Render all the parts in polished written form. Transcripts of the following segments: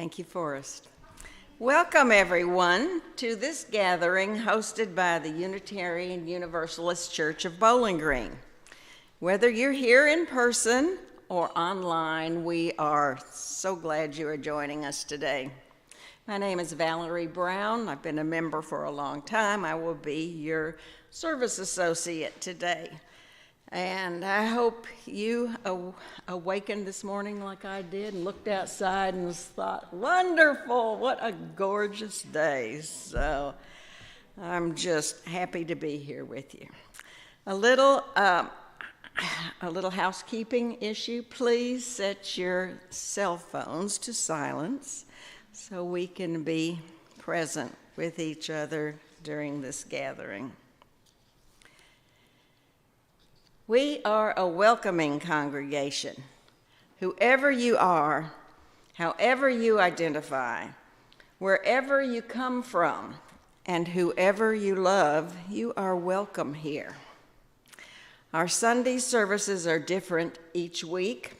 Thank you, Forrest. Welcome, everyone, to this gathering hosted by the Unitarian Universalist Church of Bowling Green. Whether you're here in person or online, we are so glad you are joining us today. My name is Valerie Brown. I've been a member for a long time. I will be your service associate today. And I hope you awakened this morning like I did and looked outside and thought, wonderful, what a gorgeous day. So I'm just happy to be here with you. A little housekeeping issue. Please set your cell phones to silence so we can be present with each other during this gathering. We are a welcoming congregation. Whoever you are, however you identify, wherever you come from, and whoever you love, you are welcome here. Our Sunday services are different each week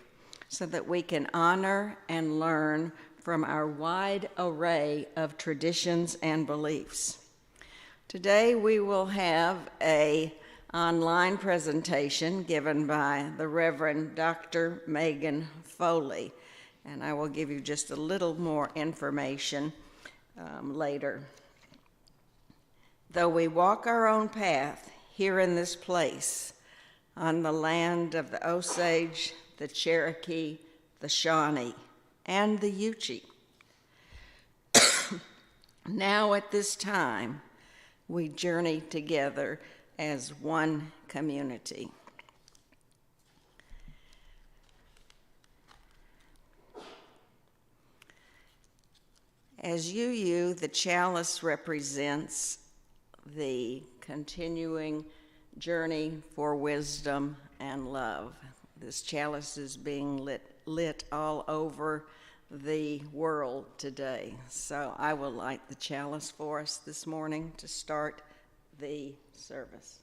so that we can honor and learn from our wide array of traditions and beliefs. Today we will have an online presentation given by the Reverend Dr. Megan Foley, and I will give you just a little more information later. Though we walk our own path here in this place, on the land of the Osage, the Cherokee, the Shawnee, and the Yuchi. Now at this time, we journey together as one community. As UU, the chalice represents the continuing journey for wisdom and love. This chalice is being lit all over the world today. So I will light the chalice for us this morning to start the service.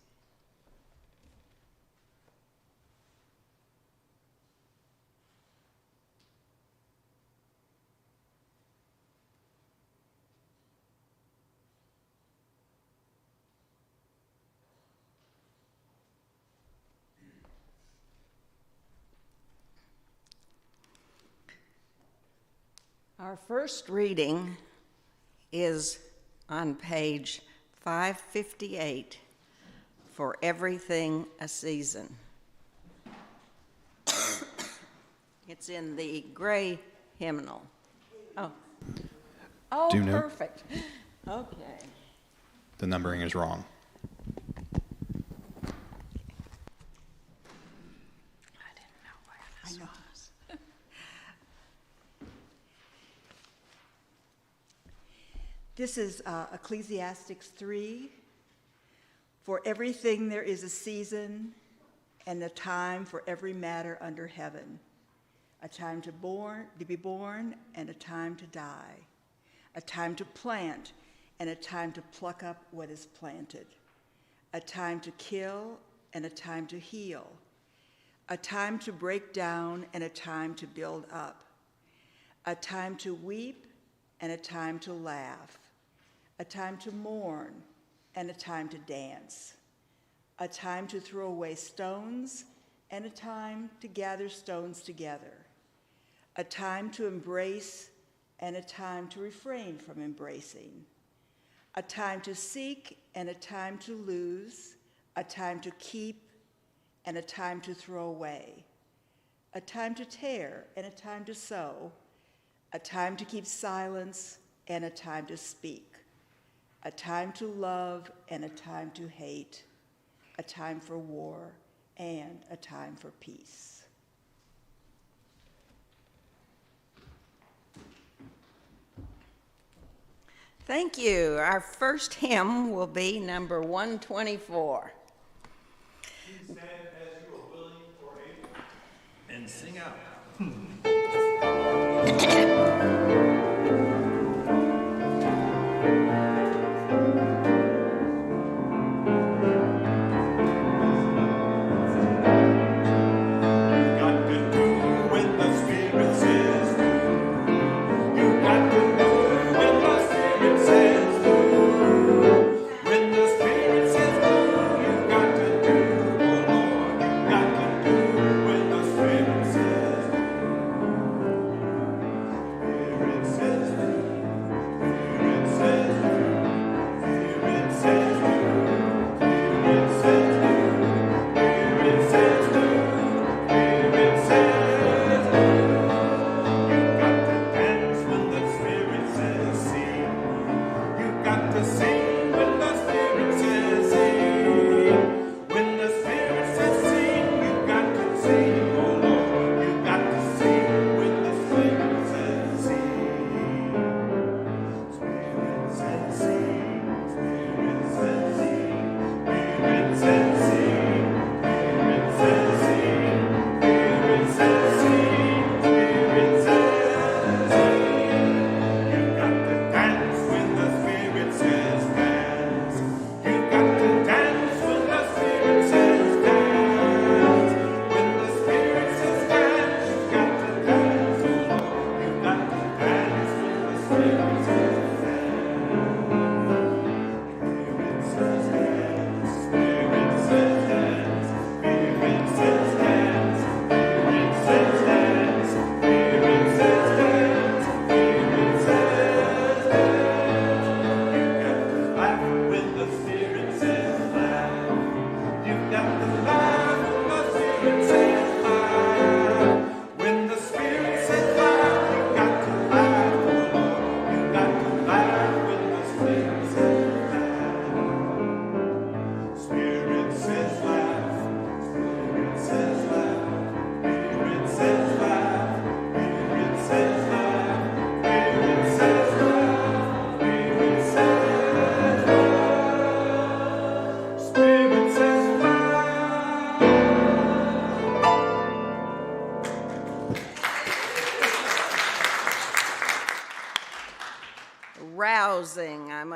Our first reading is on page 558, For Everything a Season. It's in the gray hymnal. Oh, perfect. Okay. The numbering is wrong. I didn't know where this was. This is Ecclesiastes 3. For everything there is a season and a time for every matter under heaven. A time to be born and a time to die. A time to plant and a time to pluck up what is planted. A time to kill and a time to heal. A time to break down and a time to build up. A time to weep and a time to laugh. A time to mourn and a time to dance. A time to throw away stones and a time to gather stones together. A time to embrace and a time to refrain from embracing. A time to seek and a time to lose. A time to keep and a time to throw away. A time to tear and a time to sow. A time to keep silence and a time to speak. A time to love and a time to hate, a time for war and a time for peace. Thank you. Our first hymn will be number 124. Please stand as you are willing or able. And sing out. Got to do when the Spirit says do. You got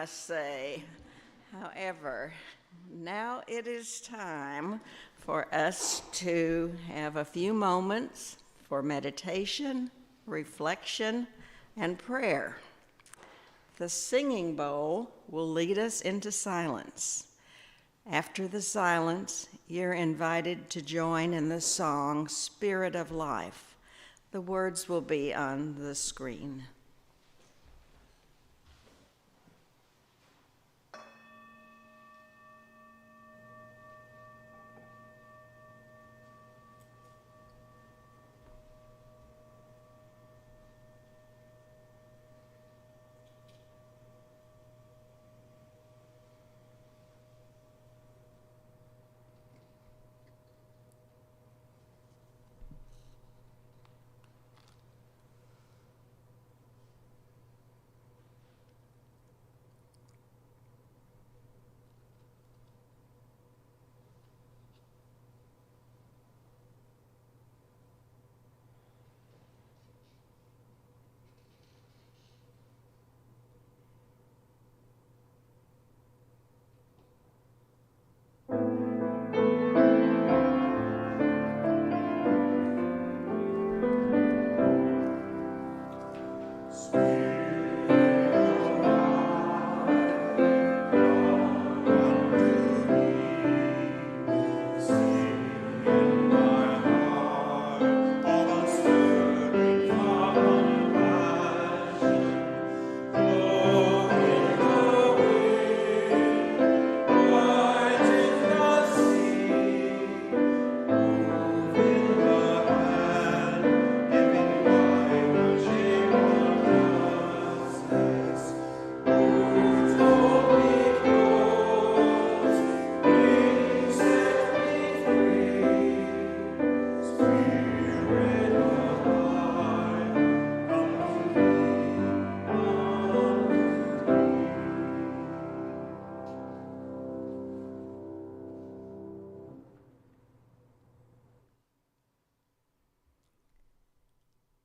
must say. However, now it is time for us to have a few moments for meditation, reflection, and prayer. The singing bowl will lead us into silence. After the silence, you're invited to join in the song Spirit of Life. The words will be on the screen.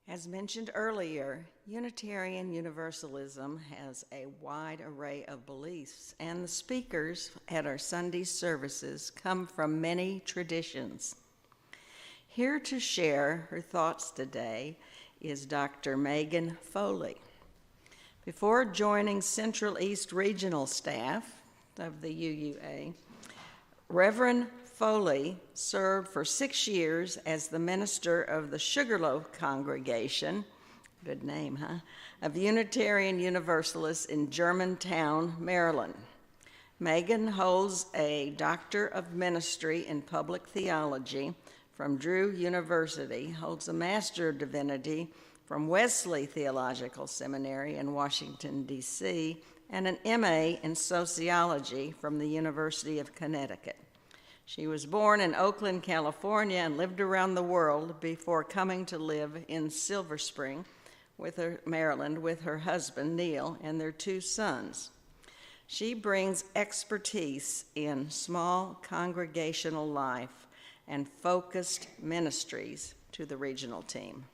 As mentioned earlier, Unitarian Universalism has a wide array of beliefs, and the speakers at our Sunday services come from many traditions. Here to share her thoughts today is Dr. Megan Foley. Before joining Central East Regional staff of the UUA, Reverend Foley served for 6 years as the minister of the Sugarloaf congregation, good name, huh, of Unitarian Universalists in Germantown, Maryland. Megan holds a Doctor of Ministry in Public Theology from Drew University, holds a Master of Divinity from Wesley Theological Seminary in Washington, D.C., and an MA in Sociology from the University of Connecticut. She was born in Oakland, California, and lived around the world before coming to live in Silver Spring, Maryland, with her husband, Neil, and their 2 sons. She brings expertise in small congregational life and focused ministries to the regional team.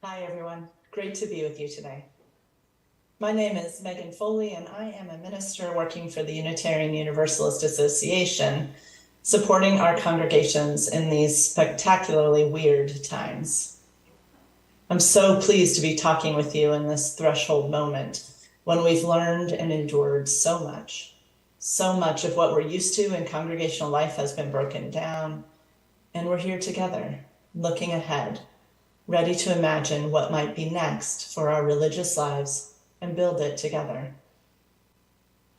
Hi, everyone. Great to be with you today. My name is Megan Foley, and I am a minister working for the Unitarian Universalist Association, supporting our congregations in these spectacularly weird times. I'm so pleased to be talking with you in this threshold moment when we've learned and endured so much. So much of what we're used to in congregational life has been broken down, and we're here together, looking ahead, ready to imagine what might be next for our religious lives and build it together.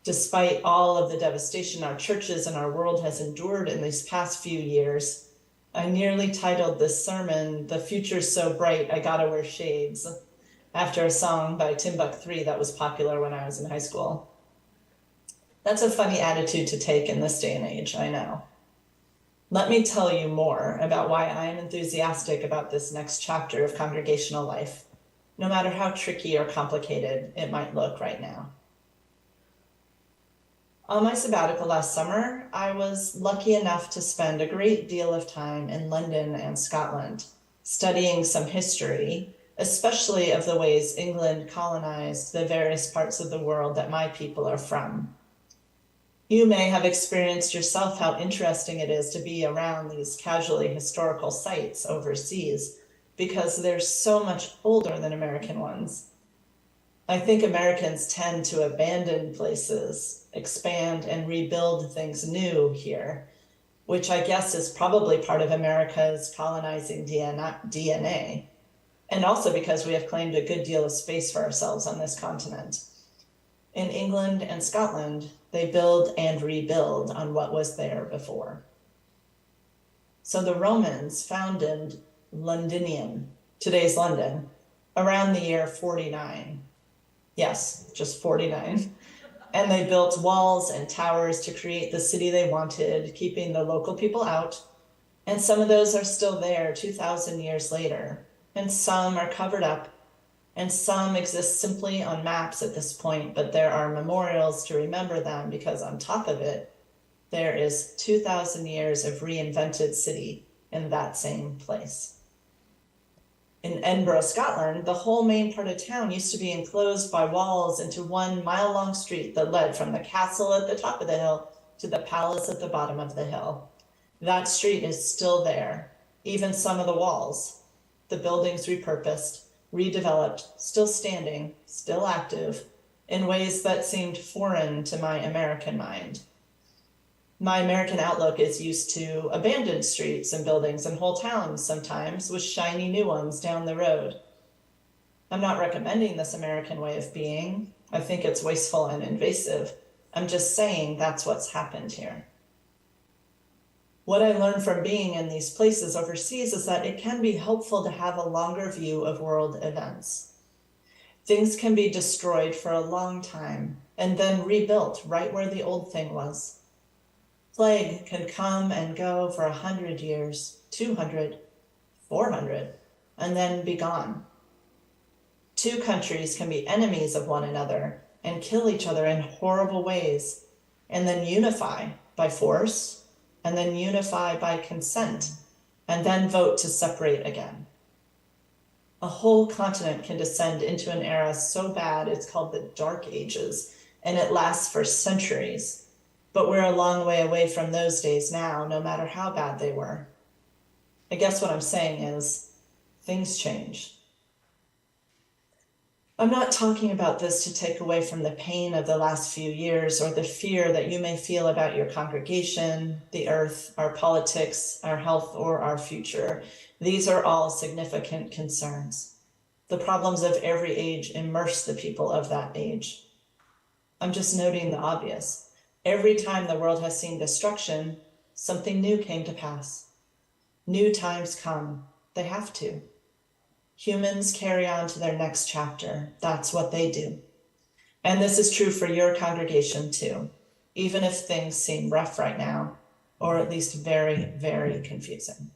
Despite all of the devastation our churches and our world has endured in these past few years, I nearly titled this sermon, "The Future's So Bright, I Gotta Wear Shades," after a song by Timbuk3 that was popular when I was in high school. That's a funny attitude to take in this day and age, I know. Let me tell you more about why I am enthusiastic about this next chapter of congregational life, no matter how tricky or complicated it might look right now. On my sabbatical last summer, I was lucky enough to spend a great deal of time in London and Scotland, studying some history, especially of the ways England colonized the various parts of the world that my people are from. You may have experienced yourself how interesting it is to be around these casually historical sites overseas, because they're so much older than American ones. I think Americans tend to abandon places, expand and rebuild things new here, which I guess is probably part of America's colonizing DNA, and also because we have claimed a good deal of space for ourselves on this continent. In England and Scotland, they build and rebuild on what was there before. So the Romans founded Londinium, today's London, around the year 49. Yes, just 49. And they built walls and towers to create the city they wanted, keeping the local people out. And some of those are still there 2,000 years later. And some are covered up. And some exist simply on maps at this point, but there are memorials to remember them because on top of it, there is 2,000 years of reinvented city in that same place. In Edinburgh, Scotland, the whole main part of town used to be enclosed by walls into 1 mile-long street that led from the castle at the top of the hill to the palace at the bottom of the hill. That street is still there, even some of the walls. The buildings repurposed, redeveloped, still standing, still active, in ways that seemed foreign to my American mind. My American outlook is used to abandoned streets and buildings and whole towns sometimes with shiny new ones down the road. I'm not recommending this American way of being. I think it's wasteful and invasive. I'm just saying that's what's happened here. What I learned from being in these places overseas is that it can be helpful to have a longer view of world events. Things can be destroyed for a long time and then rebuilt right where the old thing was. Plague can come and go for 100 years, 200, 400, and then be gone. Two countries can be enemies of one another and kill each other in horrible ways, and then unify by force, and then unify by consent, and then vote to separate again. A whole continent can descend into an era so bad it's called the Dark Ages, and it lasts for centuries. But we're a long way away from those days now, no matter how bad they were. I guess what I'm saying is, things change. I'm not talking about this to take away from the pain of the last few years or the fear that you may feel about your congregation, the earth, our politics, our health, or our future. These are all significant concerns. The problems of every age immerse the people of that age. I'm just noting the obvious. Every time the world has seen destruction, something new came to pass. New times come. They have to. Humans carry on to their next chapter. That's what they do. And this is true for your congregation too, even if things seem rough right now, or at least very, very confusing.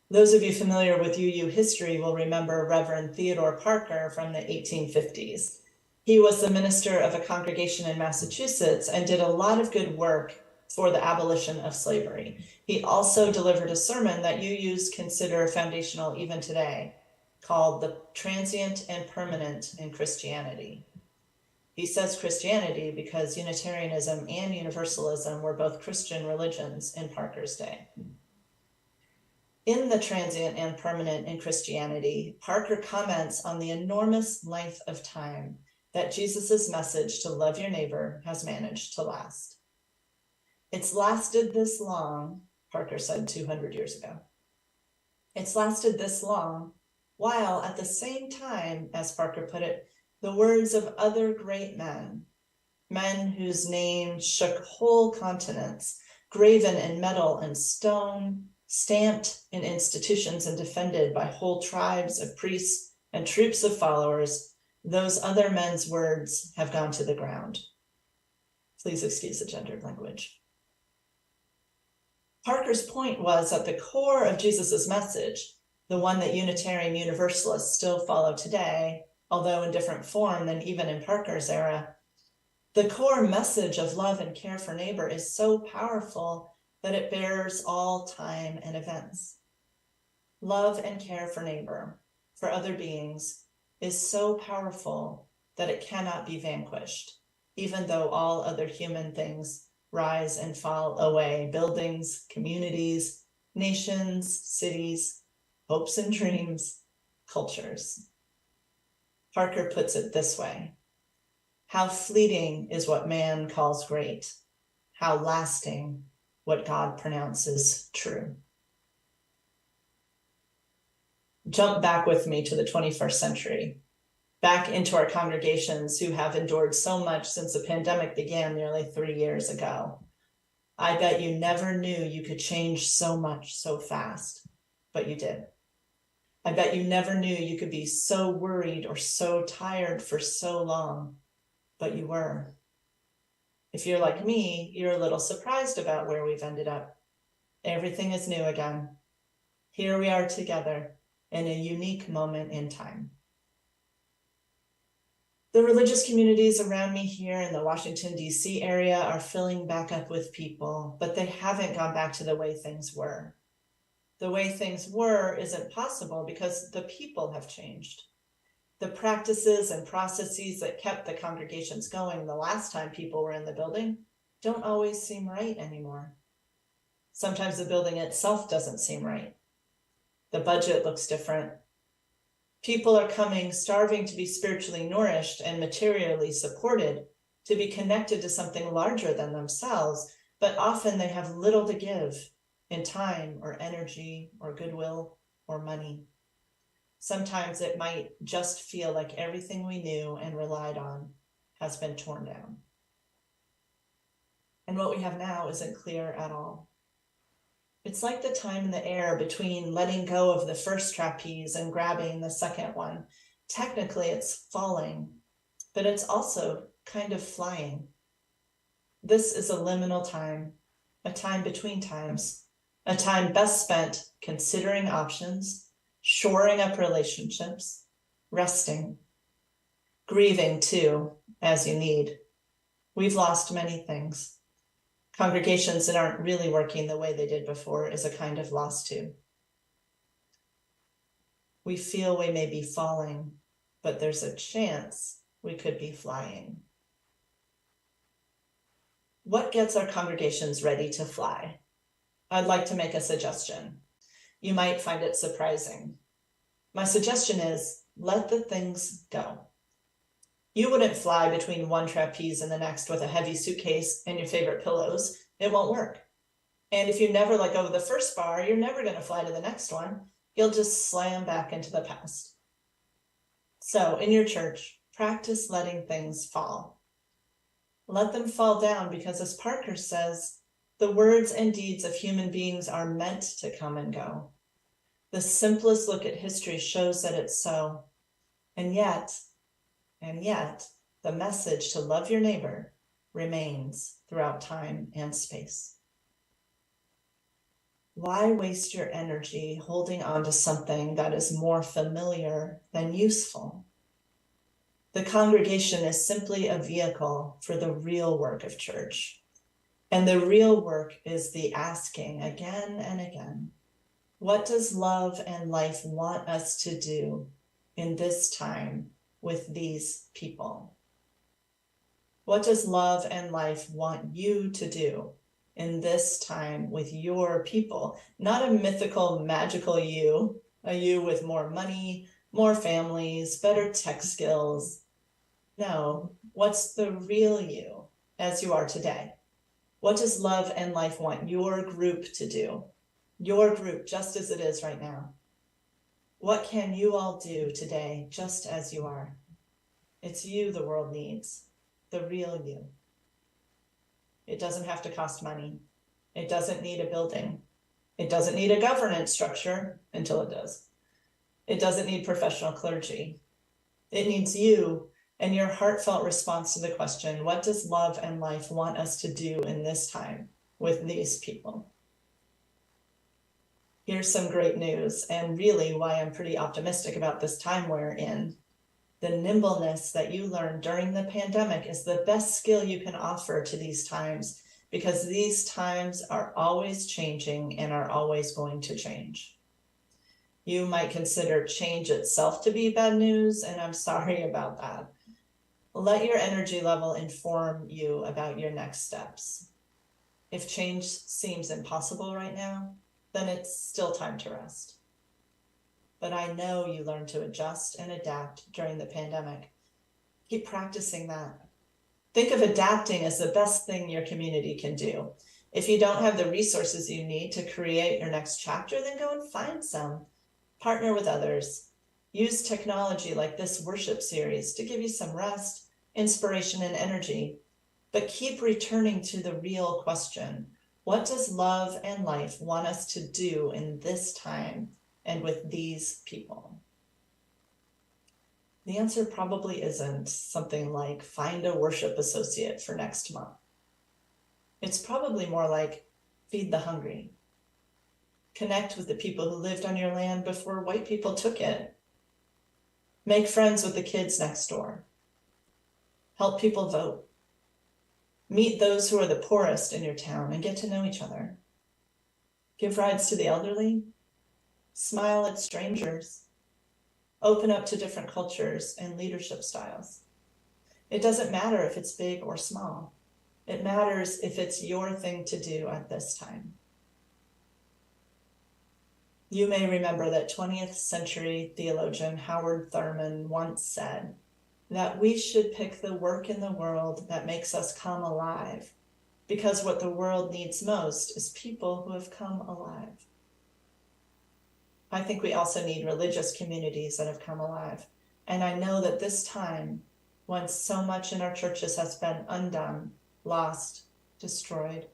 Those of you familiar with UU history will remember Reverend Theodore Parker from the 1850s. He was the minister of a congregation in Massachusetts and did a lot of good work for the abolition of slavery. He also delivered a sermon that UUs consider foundational even today, called The Transient and Permanent in Christianity. He says Christianity because Unitarianism and Universalism were both Christian religions in Parker's day. In The Transient and Permanent in Christianity, Parker comments on the enormous length of time that Jesus's message to love your neighbor has managed to last. It's lasted this long, Parker said 200 years ago. It's lasted this long, while at the same time, as Parker put it, the words of other great men, men whose names shook whole continents, graven in metal and stone, stamped in institutions and defended by whole tribes of priests and troops of followers, those other men's words have gone to the ground. Please excuse the gendered language. Parker's point was at the core of Jesus's message, the one that Unitarian Universalists still follow today, although in different form than even in Parker's era, The core message of love and care for neighbor is so powerful that it bears all time and events. Love and care for neighbor, for other beings, is so powerful that it cannot be vanquished, even though all other human things rise and fall away, buildings, communities, nations, cities, hopes and dreams, cultures. Parker puts it this way: how fleeting is what man calls great, how lasting what God pronounces true. Jump back with me to the 21st century, back into our congregations who have endured so much since the pandemic began nearly 3 years ago. I bet you never knew you could change so much so fast, but you did. I bet you never knew you could be so worried or so tired for so long, but you were. If you're like me, you're a little surprised about where we've ended up. Everything is new again. Here we are together in a unique moment in time. The religious communities around me here in the Washington, D.C. area are filling back up with people, but they haven't gone back to the way things were. The way things were isn't possible because the people have changed. The practices and processes that kept the congregations going the last time people were in the building don't always seem right anymore. Sometimes the building itself doesn't seem right. The budget looks different. People are coming starving to be spiritually nourished and materially supported, to be connected to something larger than themselves, but often they have little to give in time or energy or goodwill or money. Sometimes it might just feel like everything we knew and relied on has been torn down. And what we have now isn't clear at all. It's like the time in the air between letting go of the first trapeze and grabbing the second one. Technically, it's falling, but it's also kind of flying. This is a liminal time, a time between times, a time best spent considering options, shoring up relationships, resting, grieving too, as you need. We've lost many things. Congregations that aren't really working the way they did before is a kind of loss too. We feel we may be falling, but there's a chance we could be flying. What gets our congregations ready to fly? I'd like to make a suggestion. You might find it surprising. My suggestion is let the things go. You wouldn't fly between one trapeze and the next with a heavy suitcase and your favorite pillows. It won't work. And if you never let go of the first bar, you're never going to fly to the next one. You'll just slam back into the past. So in your church, practice letting things fall. Let them fall down because, as Parker says, the words and deeds of human beings are meant to come and go. The simplest look at history shows that it's so. And yet, the message to love your neighbor remains throughout time and space. Why waste your energy holding on to something that is more familiar than useful? The congregation is simply a vehicle for the real work of church. And the real work is the asking again and again, what does love and life want us to do in this time with these people? What does love and life want you to do in this time with your people? Not a mythical, magical you, a you with more money, more families, better tech skills. No, what's the real you as you are today? What does love and life want your group to do? Your group, just as it is right now. What can you all do today, just as you are? It's you the world needs, the real you. It doesn't have to cost money. It doesn't need a building. It doesn't need a governance structure until it does. It doesn't need professional clergy. It needs you and your heartfelt response to the question, what does love and life want us to do in this time with these people? Here's some great news, and really why I'm pretty optimistic about this time we're in. The nimbleness that you learned during the pandemic is the best skill you can offer to these times, because these times are always changing and are always going to change. You might consider change itself to be bad news, and I'm sorry about that. Let your energy level inform you about your next steps. If change seems impossible right now, then it's still time to rest. But I know you learned to adjust and adapt during the pandemic. Keep practicing that. Think of adapting as the best thing your community can do. If you don't have the resources you need to create your next chapter, then go and find some. Partner with others. Use technology like this worship series to give you some rest, inspiration, and energy. But keep returning to the real question. What does love and life want us to do in this time and with these people? The answer probably isn't something like find a worship associate for next month. It's probably more like feed the hungry. Connect with the people who lived on your land before white people took it. Make friends with the kids next door. Help people vote. Meet those who are the poorest in your town and get to know each other. Give rides to the elderly. Smile at strangers. Open up to different cultures and leadership styles. It doesn't matter if it's big or small. It matters if it's your thing to do at this time. You may remember that 20th century theologian Howard Thurman once said that we should pick the work in the world that makes us come alive, because what the world needs most is people who have come alive. I think we also need religious communities that have come alive. And I know that this time, when so much in our churches has been undone, lost, destroyed,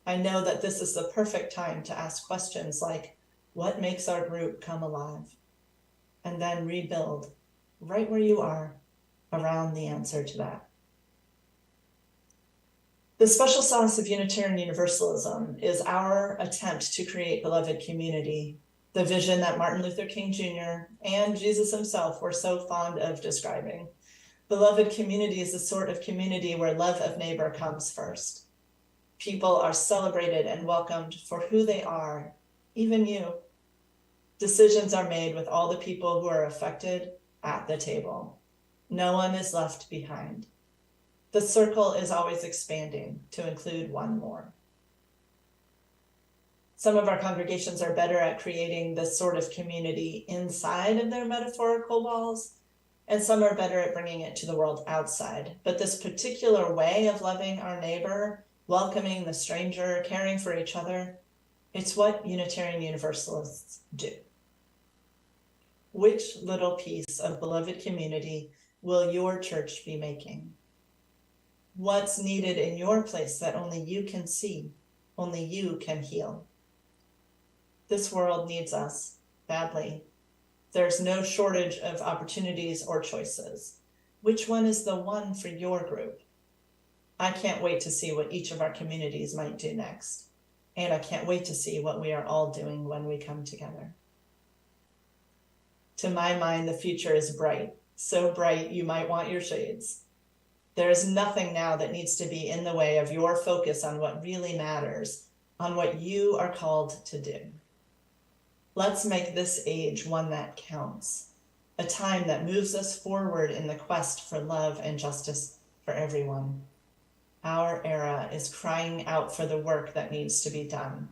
I know that this is the perfect time to ask questions like, what makes our group come alive? And then rebuild right where you are around the answer to that. The special sauce of Unitarian Universalism is our attempt to create beloved community, the vision that Martin Luther King Jr. and Jesus himself were so fond of describing. Beloved community is the sort of community where love of neighbor comes first. People are celebrated and welcomed for who they are, even you. Decisions are made with all the people who are affected at the table. No one is left behind. The circle is always expanding to include one more. Some of our congregations are better at creating this sort of community inside of their metaphorical walls, and some are better at bringing it to the world outside. But this particular way of loving our neighbor, welcoming the stranger, caring for each other, it's what Unitarian Universalists do. Which little piece of beloved community will your church be making? What's needed in your place that only you can see, only you can heal? This world needs us badly. There's no shortage of opportunities or choices. Which one is the one for your group? I can't wait to see what each of our communities might do next. And I can't wait to see what we are all doing when we come together. To my mind, the future is bright, so bright you might want your shades. There is nothing now that needs to be in the way of your focus on what really matters, on what you are called to do. Let's make this age one that counts, a time that moves us forward in the quest for love and justice for everyone. Our era is crying out for the work that needs to be done.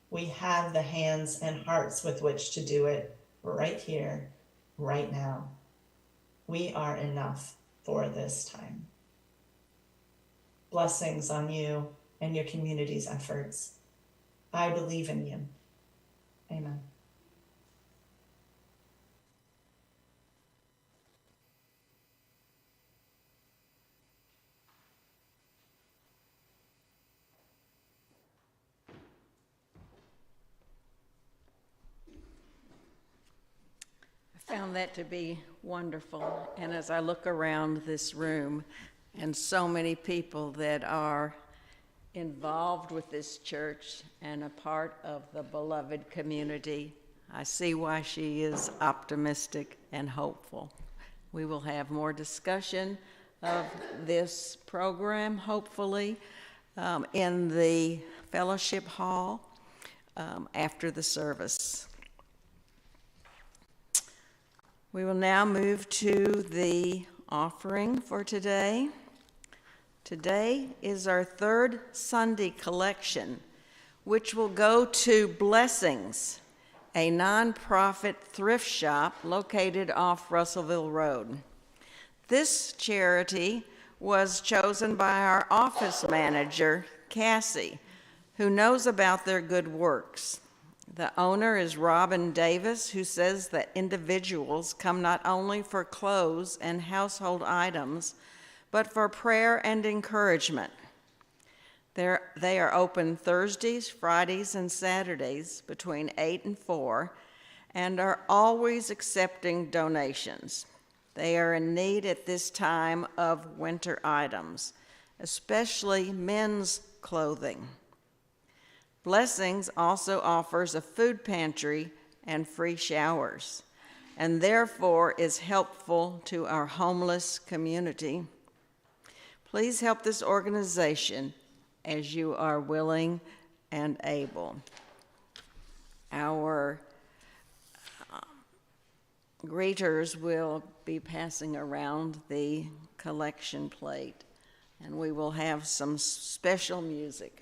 We have the hands and hearts with which to do it right here, right now. We are enough for this time. Blessings on you and your community's efforts. I believe in you. Amen. Found that to be wonderful. And as I look around this room and so many people that are involved with this church and a part of the beloved community, I see why she is optimistic and hopeful. We will have more discussion of this program, hopefully, in the fellowship hall after the service. We will now move to the offering for today. Today is our third Sunday collection, which will go to Blessings, a nonprofit thrift shop located off Russellville Road. This charity was chosen by our office manager, Cassie, who knows about their good works. The owner is Robin Davis, who says that individuals come not only for clothes and household items, but for prayer and encouragement. They are open Thursdays, Fridays, and Saturdays between 8 and 4, and are always accepting donations. They are in need at this time of winter items, especially men's clothing. Blessings also offers a food pantry and free showers, and therefore is helpful to our homeless community. Please help this organization as you are willing and able. Our greeters will be passing around the collection plate, and we will have some special music.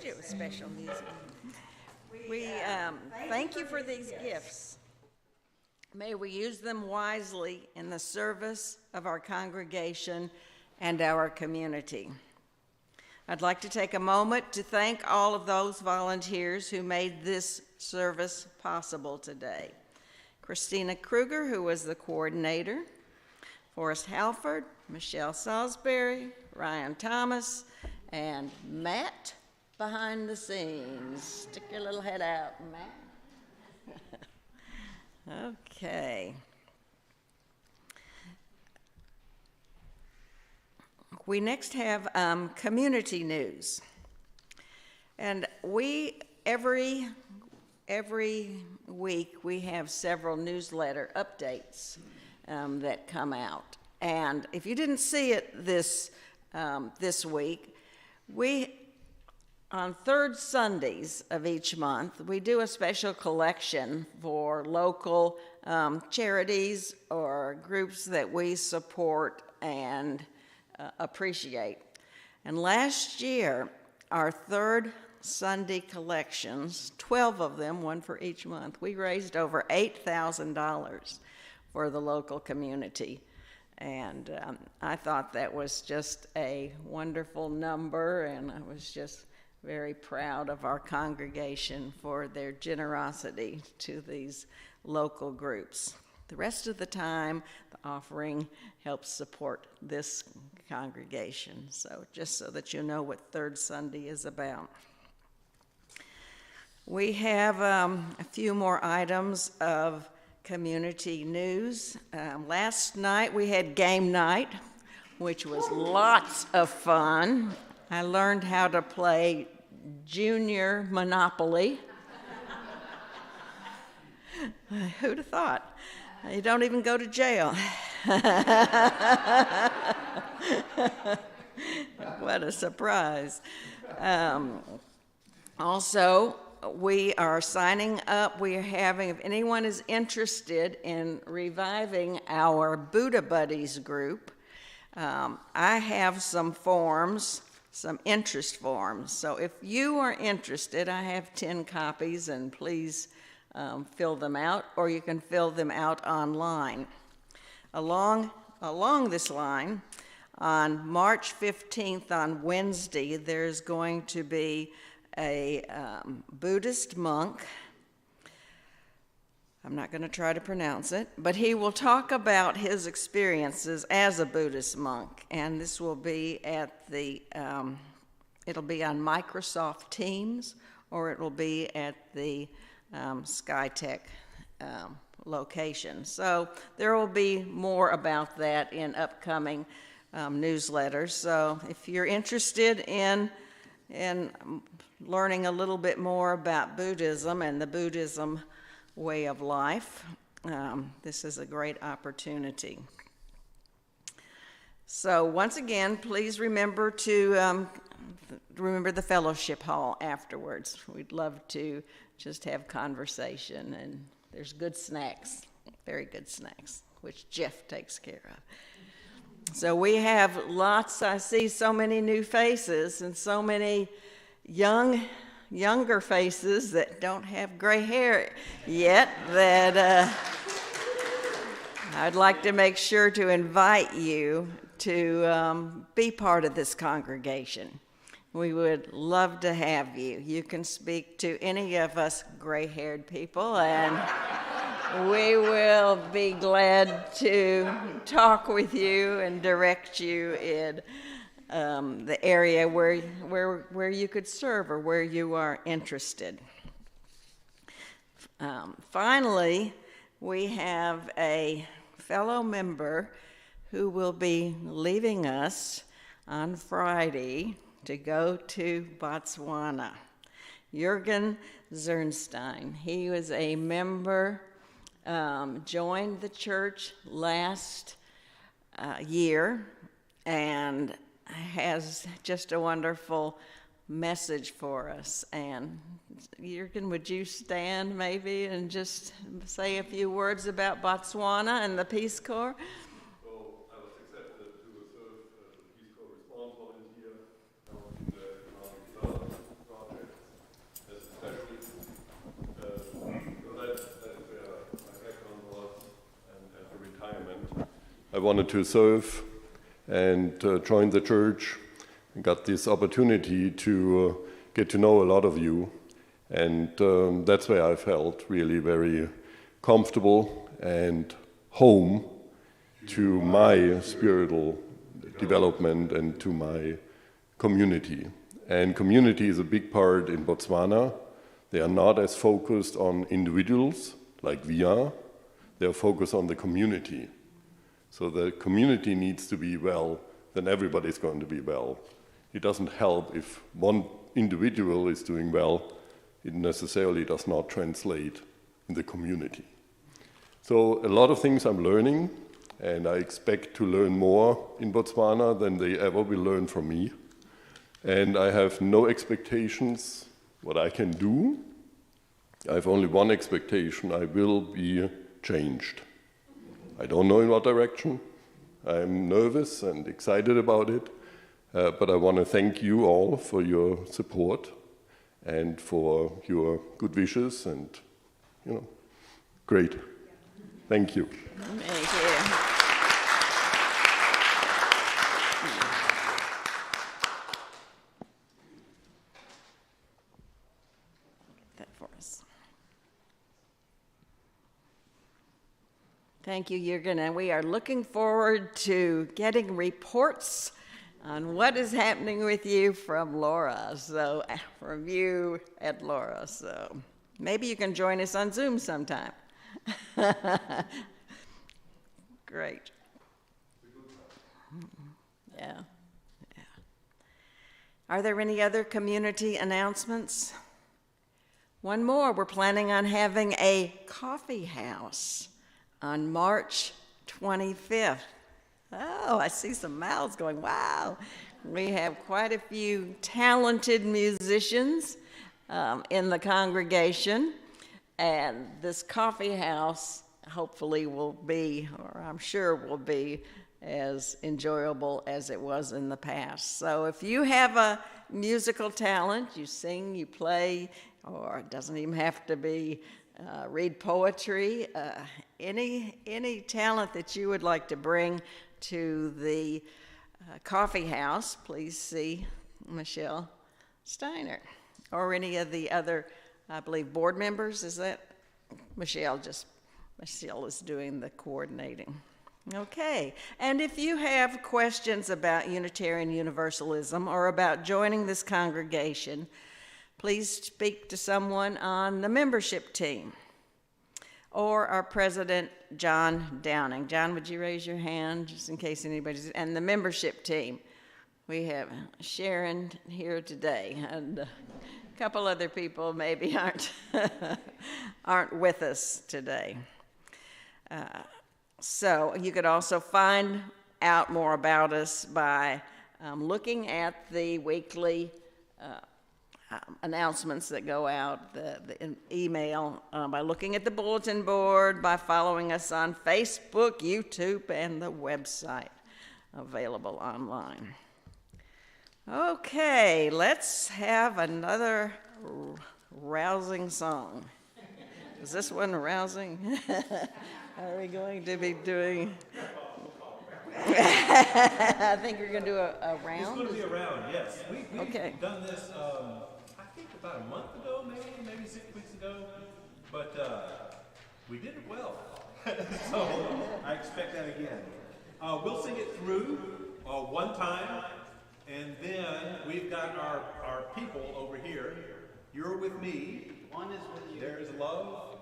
It was special music. We thank you for these gifts. May we use them wisely in the service of our congregation and our community. I'd like to take a moment to thank all of those volunteers who made this service possible today. Christina Kruger, who was the coordinator, Forrest Halford, Michelle Salisbury, Ryan Thomas, and Matt behind the scenes. Stick your little head out, Matt. Okay. We next have community news. And every week we have several newsletter updates that come out. And if you didn't see it this week, on third Sundays of each month, we do a special collection for local charities or groups that we support and appreciate. And last year, our third Sunday collections, 12 of them, one for each month, we raised over $8,000 for the local community. And I thought that was just a wonderful number, and I was just very proud of our congregation for their generosity to these local groups. The rest of the time, the offering helps support this congregation. So just so that you know what Third Sunday is about. We have a few more items of community news. Last night we had game night, which was lots of fun. I learned how to play junior Monopoly. Who'd have thought? You don't even go to jail. What a surprise. Also, we are signing up. We are having, if anyone is interested in reviving our Buddha Buddies group, I have some forms, some interest forms. So if you are interested, I have 10 copies, and please fill them out, or you can fill them out online. Along this line, on March 15th, on Wednesday, there's going to be a Buddhist monk. I'm not going to try to pronounce it, but he will talk about his experiences as a Buddhist monk, and this will be at the, it'll be on Microsoft Teams, or it will be at the SkyTech location. So there will be more about that in upcoming newsletters. So if you're interested in learning a little bit more about Buddhism and the Buddhism way of life, this is a great opportunity. So once again, please remember to remember the fellowship hall afterwards. We'd love to just have conversation, and there's good snacks, very good snacks, which Jeff takes care of. So we have lots. I see so many new faces and so many younger faces that don't have gray hair yet that I'd like to make sure to invite you to be part of this congregation. We would love to have you. You can speak to any of us gray-haired people, and we will be glad to talk with you and direct you in the area where you could serve or where you are interested. Finally, we have a fellow member who will be leaving us on Friday to go to Botswana. Jürgen Zernstein. He was a member, joined the church last year, and has just a wonderful message for us. And Jürgen, would you stand maybe and just say a few words about Botswana and the Peace Corps? So I was accepted to serve as a Peace Corps response volunteer in the economic development project as a specialist. So that is where my background was, and after retirement I wanted to serve and joined the church and got this opportunity to get to know a lot of you, and that's where I felt really very comfortable and home to my spiritual development and to my community. And community is a big part in Botswana. They are not as focused on individuals like we are. They are focused on the community. So the community needs to be well, then everybody's going to be well. It doesn't help if one individual is doing well, it necessarily does not translate in the community. So a lot of things I'm learning, and I expect to learn more in Botswana than they ever will learn from me. And I have no expectations what I can do. I have only one expectation: I will be changed. I don't know in what direction. I'm nervous and excited about it, but I want to thank you all for your support and for your good wishes, and, great. Thank you. Thank you. That for us. Thank you, Jürgen, and we are looking forward to getting reports on what is happening with you from Laura, so from you and Laura. So maybe you can join us on Zoom sometime. Great. Yeah. Are there any other community announcements? One more. We're planning on having a coffee house on March 25th. Oh, I see some mouths going, wow. We have quite a few talented musicians in the congregation, and this coffee house hopefully will be, or I'm sure will be, as enjoyable as it was in the past. So if you have a musical talent, you sing, you play, or it doesn't even have to be read poetry, any talent that you would like to bring to the coffee house, please see Michelle Steiner or any of the other, I believe, board members. Is that Michelle? Michelle is doing the coordinating. Okay, and if you have questions about Unitarian Universalism or about joining this congregation, please speak to someone on the membership team or our president, John Downing. John, would you raise your hand just in case anybody's, and the membership team. We have Sharon here today, and a couple other people maybe aren't with us today. So you could also find out more about us by looking at the weekly announcements that go out, the email, by looking at the bulletin board, by following us on Facebook, YouTube, and the website available online. Okay, let's have another rousing song. Is this one rousing? Are we going to be doing? I think you're going to do a round. It's going to be a round, yes. We've Okay. done this, I think about a month ago, maybe 6 weeks ago, but we did it well. So I expect that again. We'll sing it through one time, and then we've got our people over here. You're with me. One is with you. There is love.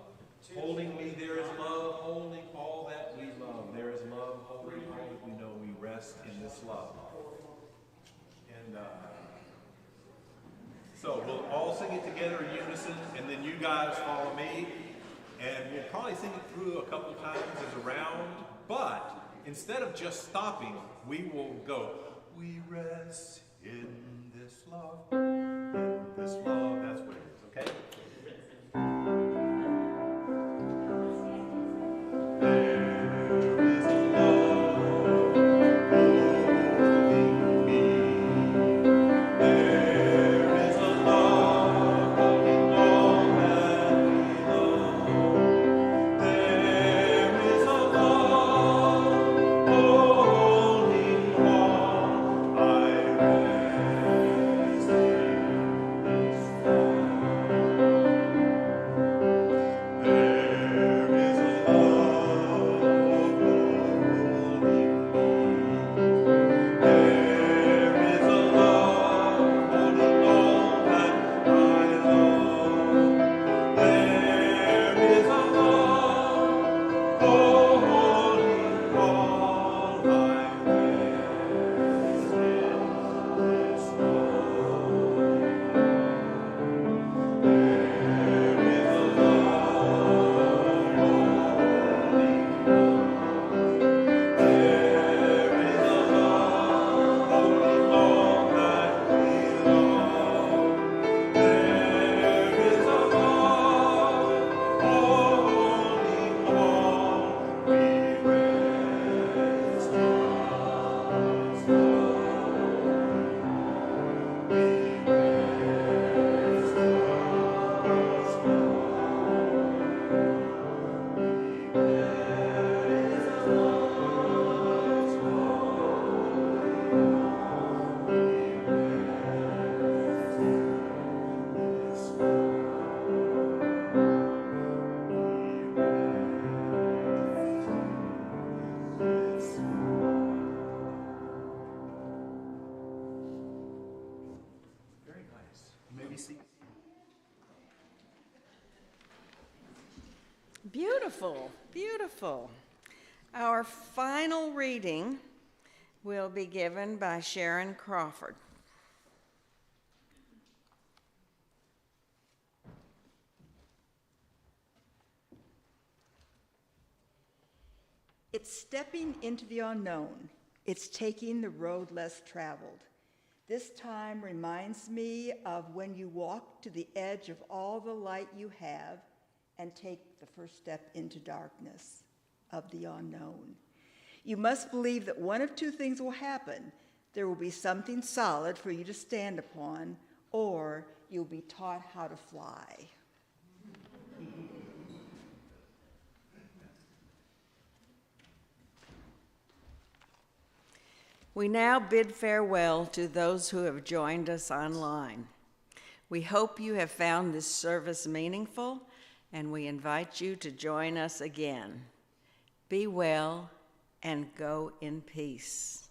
Holding me, there is love. Holding all that we love. There is love. Holding all that we know. We rest in this love. And so we'll all sing it together in unison, and then you guys follow me. And we'll probably sing it through a couple times as a round. But instead of just stopping, we will go, we rest in this love. In this love. That's what it is, okay? Beautiful, beautiful. Our final reading will be given by Sharon Crawford. It's stepping into the unknown. It's taking the road less traveled. This time reminds me of when you walk to the edge of all the light you have and take the first step into darkness of the unknown. You must believe that one of two things will happen. There will be something solid for you to stand upon, or you'll be taught how to fly. We now bid farewell to those who have joined us online. We hope you have found this service meaningful, and we invite you to join us again. Be well and go in peace.